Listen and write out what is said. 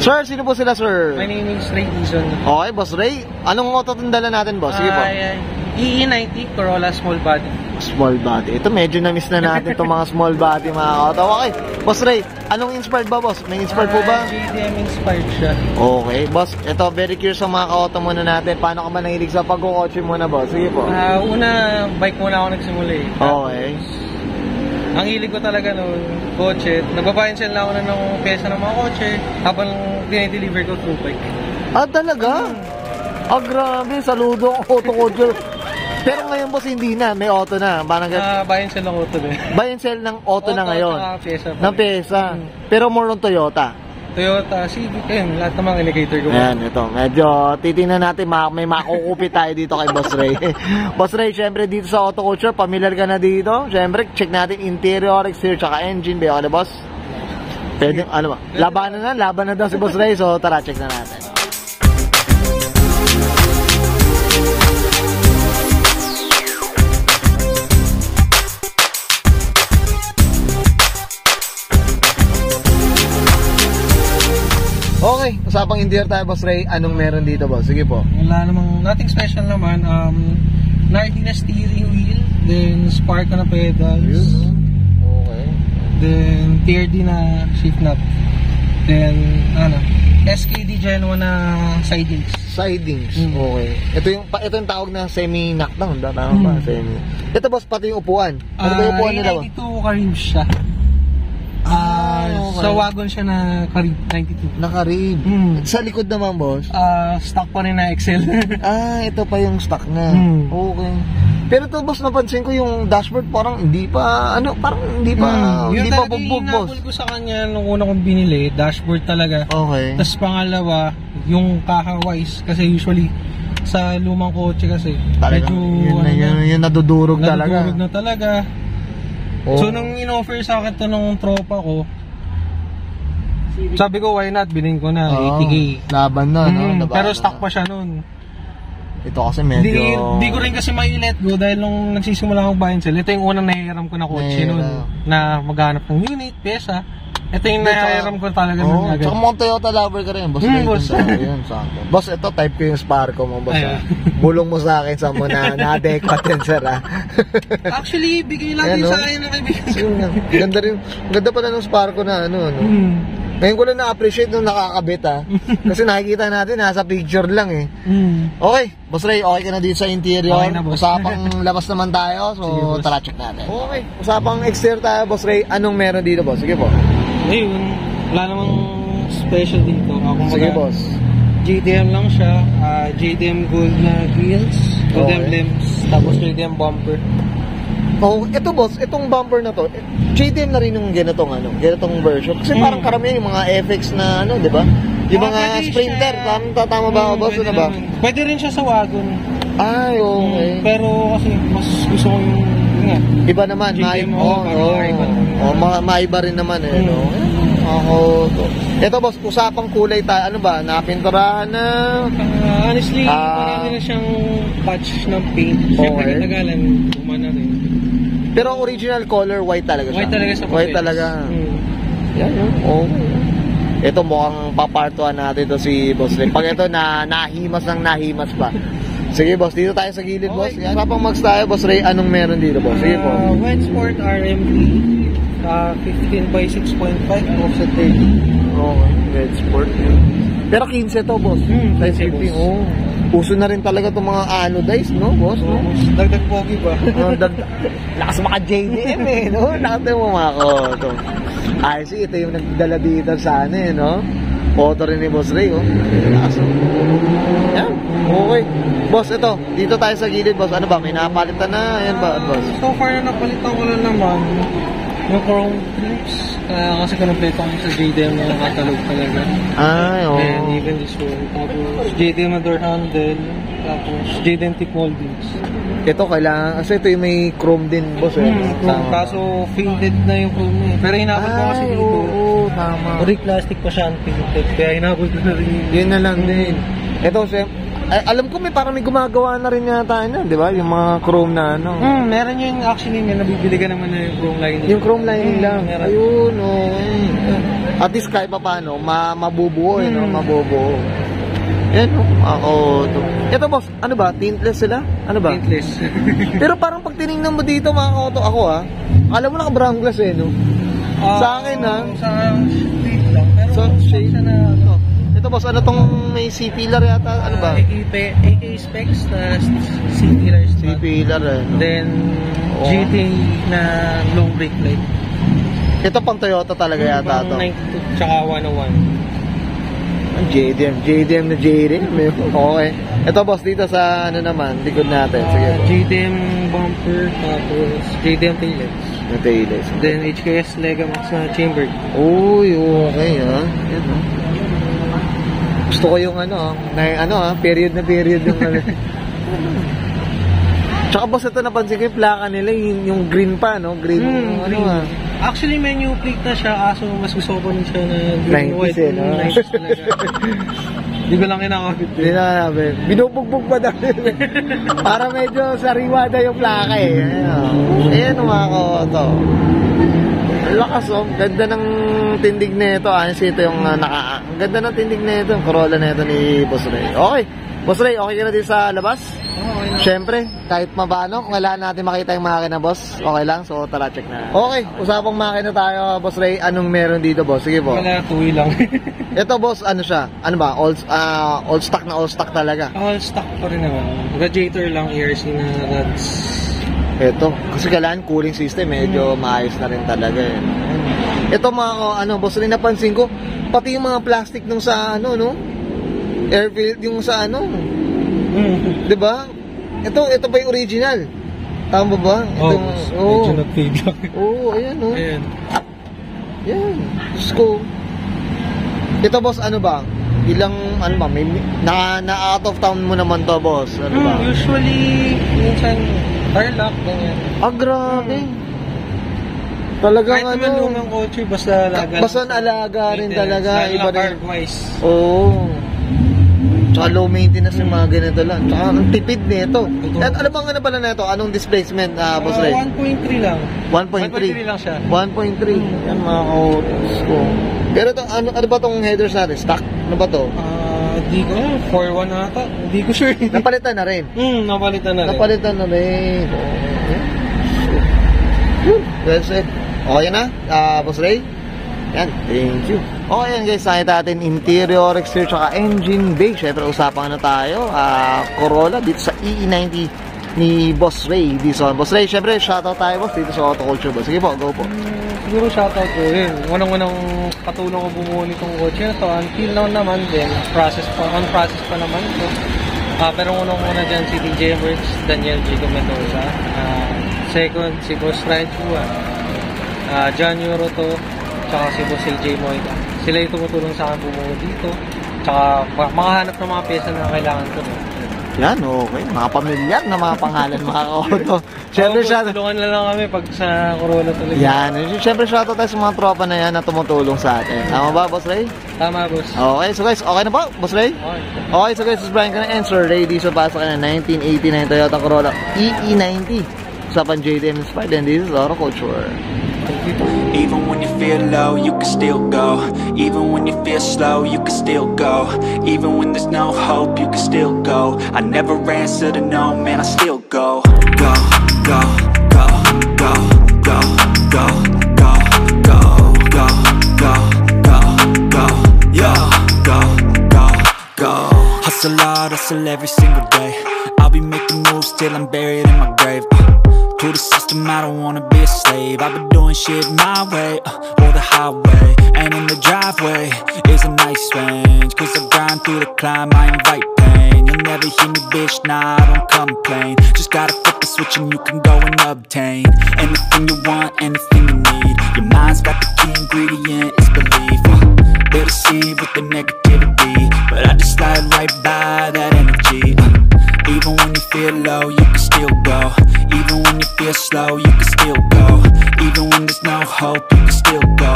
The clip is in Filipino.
Sir, sino po sila, sir? My name is Ray Dizon. Okay, Boss Ray. Anong auto dala natin, boss? Sige po. EE90 Corolla small body. Small body. Ito, medyo na-miss na natin itong mga small body, mga auto. Okay, Boss Ray, anong inspired ba, boss? May inspired po ba? JDM inspired siya. Okay, boss. Ito, very curious sa mga ka-auto muna natin. Paano ka ba nahilig sa pag-kotse muna, boss? Sige po. Una, bike muna ako nagsimula eh. Okay. Ang hilig ko talaga noon, kotse. Nagbabayan lang ako na ng pyesa ng mga kotse habang dinideliver ko through bike. Ah, talaga? Ah, grabe. Saludo ang auto-kotse. Pero ngayon, boss, hindi na. May auto na. Buy and sell ng auto din. Buy and sell ng auto na ngayon. Ng pyesa. Pero more on Toyota. Toyota, Civic, ayun, lahat ng mga indicator ko. Ayan, ito. Medyo titingnan natin, may makukupit tayo dito kay Boss Ray. Boss Ray, syempre dito sa Auto Culture, familiar ka na dito. Syempre, check natin interior, exterior, tsaka engine. Bayo, boss? Pwede, ano ba? Laban na daw si Boss Ray. So, tara, check na natin. Okay, usapang interior tayo, Boss Ray. Anong meron dito, boss? Sige po. Wala namang, nothing special naman. Nardi na steering wheel, then spark na pedals. Okay. Then TRD na shift knob. Then, SKD Gen 1 na sidings. Sidings, okay. Ito yung tawag na semi-knockdown, tama ba? Semi. Ito, boss, pati yung upuan. Ano ba yung upuan nila, boss? 92 ka-rib siya. Okay. Sa wagon siya na karib, 92. Nakarib. Sa likod naman, boss? Stock pa rin na Excel. Ito pa yung stock na. Okay. Pero to, boss, napansin ko yung dashboard parang hindi pa, hindi pa bugbog, boss. Yung ko sa kanya nung una kong binili, dashboard talaga. Okay. Tapos pangalawa, yung kaha-wise, kasi usually sa lumang kotse kasi, talaga, medyo yun nadudurog talaga. Nadudurog na talaga. Oh. So, nung in-offer sa akin to nung tropa ko, sabi ko, why not? Bilhin ko na, 80K. Laban na, no? Pero stock pa siya nun. Ito kasi medyo... Di ko rin kasi may let go dahil nung nagsisimula akong buy and sell, ito yung unang nahihiram ko na kotse nun. Na maghanap ng unit, pyesa. Ito yung nahihiram ko talaga nun agad. Tsaka mga Toyota lover ka rin, boss. Boss. Ayan, sakto. Boss, ito type ko yung Sparko mo, boss. Bulong mo sa akin sa mo na-adequate yan, sir, ha? Actually, bigay lang din sa akin ng kaibigan. Ganda rin. Ganda pala ng Sparko na ano. Ngayon ko lang na-appreciate nung nakakabit, ha? Kasi nakikita natin, nasa picture lang, eh. Okay, Boss Ray, okay ka na dito sa interior. Okay na, boss. Usapang labas naman tayo, so sige, tara check natin. Okay, usapang exterior tayo, Boss Ray. Anong meron dito, boss? Sige po. Ayun, wala namang special dito. Sige, boss. JDM lang siya, JDM gold na grills, gold emblems, tapos JDM bumper. Oh, ito, boss, itong bumper na to, JDM na rin yung ganitong version. Kasi parang karamihan yung mga FX na di ba? Yung mga Sprinter, tama ba, boss? Ano ba? Pwede rin siya sa wagon. Ay, okay. Pero kasi mas gusto ko yung iba naman, maiba rin naman no? Ito, boss, usapang kulay tayo. Ano ba? Napinturahan na? Honestly, marami na siyang patch ng paint. Siyempre, katagalan, umana rin. Pero ang original color, white talaga siya. White talaga sa white talaga. Yan, yun. Okay. Ito mukhang papartuan natin to si Boss Ray. Pag ito nahimas pa. Sige, boss, dito tayo sa gilid, boss. Yan. Sapang mags tayo, Boss Ray. Anong meron dito, boss? Sige po. White Sport RM3, 15 by 6.5, offset 30. Okay, Red Sport. Pero 15 to, boss. Size 15. Puso na rin talaga itong mga anodized, no, boss? No? Dagdag pogi ba? Lakas maka JDM, no? Nakatay mo mga ko. Ay, see, ito yung nagdala dito sa no? Auto rin ni Boss Ray, Lakas, yan, okay. Boss, ito, dito tayo sa gilid, boss. Ano ba? May napalitan na? Yan ba, boss? So far na napalitan ko na naman yung chrome trips. Kasi kinumpleto ko sa JDM na catalog talaga. Ay, And even this one. Tapos JDM na door handle. Tapos JDM tip moldings. Ito kailangan, kasi ito yung may chrome din, boss. Kaso faded na yung chrome niya. Pero hinabot ko kasi dito. Tama. Ori plastic pa siya ang painted. Kaya hinabot ko na rin. Yun na lang din. Ito, alam ko parang may gumagawa na rin yata na, di ba? Yung mga chrome na ano. Meron yung actually may nabibili ka naman na yung chrome lining. Yung chrome lining lang. Meron. Ayun, at least kahit pa paano, mabubuo, no? Mabubuo. Yan, ito boss, ano ba? Tintless sila? Ano ba? Tintless. Pero parang pag tinignan mo dito mga auto, ako alam mo naka-brown glass no? Sa akin sa shade lang. Pero so, shade na ito boss, ano tong may C-pillar yata? Ano ba? AK specs na C-pillar. C-pillar Then GT na long brake light. Ito pang Toyota talaga yata to. 92 tsaka 101. JDM na JDM. Okay. Ito boss, dito sa ano naman, likod natin. Sige po. JDM bumper, tapos JDM taillights. Na taillights. Then HKS Legamax na chambered. Uy, okay Gusto ko yung period na period yung Tsaka boss, ito napansin ko yung plaka nila, yung green pa, no? Green. Green. Actually, may new plate na siya, kaso mas gusto ko pa rin siya na green 90s, white. no? 90s talaga. Hindi ko lang kinakapit. Hindi na namin. Binubugbog pa dahil. Para medyo sariwada yung plaka Ayan mga ko. Lakas ganda ng tindig na ito. Honestly, ito yung ganda ng tindig na ito. Yung Corolla na ito ni Boss Ray. Okay. Boss Ray, okay ka na din sa labas? Okay na. Siyempre, kahit mabano, kung kailangan natin makita yung makina, boss, okay lang. So, tara, check na. Okay, usapang makina tayo, Boss Ray. Anong meron dito, boss? Sige po. Wala, tuwi lang. Ito, boss, ano siya? Ano ba? All stock talaga. All stock pa rin naman. Radiator lang, ERC na rods. Ito, kasi kailangan cooling system, medyo maayos na rin talaga Ito mga, boss Ray, napansin ko, pati yung mga plastic nung sa, airfield, yung sa diba? Ito ba yung original? Tama ba? Original fade lang. Ayan Ayan. Yan. Diyos ko. Ito boss, ano ba? Ilang, may na out of town mo naman to, boss. Ano ba? Usually, minsan, Tarlac, ganyan. Grabe. Talagang kahit naman lumang kotse, basta alaga. Basta alaga rin talaga. Iba rin. Carb-wise. Tsaka low maintenance yung mga ganito lang. Tsaka ang tipid nito. At ano bang pala na ito? Anong displacement, Boss Ray? 1.3 lang. 1.3 lang siya. 1.3. Yan mga autos ko. Pero ito, ano ba tong headers natin? Stock? Ano ba to? Di ko, 4.1 ata. Hindi ko sure. Napalitan na rin? Napalitan na rin. Well said. Okay na, Boss Ray? Yan, thank you. Okay yan guys, nakita natin interior, exterior, tsaka engine bay. Siyempre, usapan na tayo. Corolla dito sa EE90 ni Boss Ray. Boss Ray, siyempre, shoutout tayo boss dito sa Auto Culture Boss. Sige po, go po. Siguro shoutout ko rin. Unang-unang patulong ko bumuo nitong kotse na to. Until now naman din, on process pa naman ito. Pero unang-una dyan si DJ Works, Daniel Gigo Mendoza. Second, si Boss Ryan Chua. John Euroto, tsaka si Boss AJ Moica. Sila yung tumutulong sa akin bumuo dito. Tsaka makahanap ng mga pyesa na kailangan ko. Yan, okay. Mga pamilyar na mga pangalan, mga ka-auto. Siyempre, tulungan na lang kami pag sa Corolla talaga. Yan. Siyempre, shoutout tayo sa mga tropa na yan na tumutulong sa atin. Tama ba, Boss Ray? Tama, boss. Okay, so guys, okay na po, Boss Ray? Okay, so guys, this is Brian ka na answer. Ready, so pasa ka na 1989 Toyota Corolla EE90. Usapan JDM Inspired, and this is Auto Culture. Even when you feel low, you can still go. Even when you feel slow, you can still go. Even when there's no hope, you can still go. I never answer to no, man, I still go. Go, go, go, go, go, go, go, go, go, go, go, go, yo, go, go, go. Hustle hard, hustle every single day. I'll be making moves till I'm buried in my grave. To the system, I don't wanna be a slave. I've been doing shit my way, or the highway. And in the driveway is a nice range. Cause I grind through the climb, I invite pain. You'll never hear me, bitch, nah, I don't complain. Just gotta flip the switch and you can go and obtain anything you want, anything you need. Your mind's got the key ingredient, it's belief. They'll deceive with the negativity, but I just slide right by that energy. Even when you feel low, you can still go. Even when you feel slow, you can still go. Even when there's no hope, you can still go.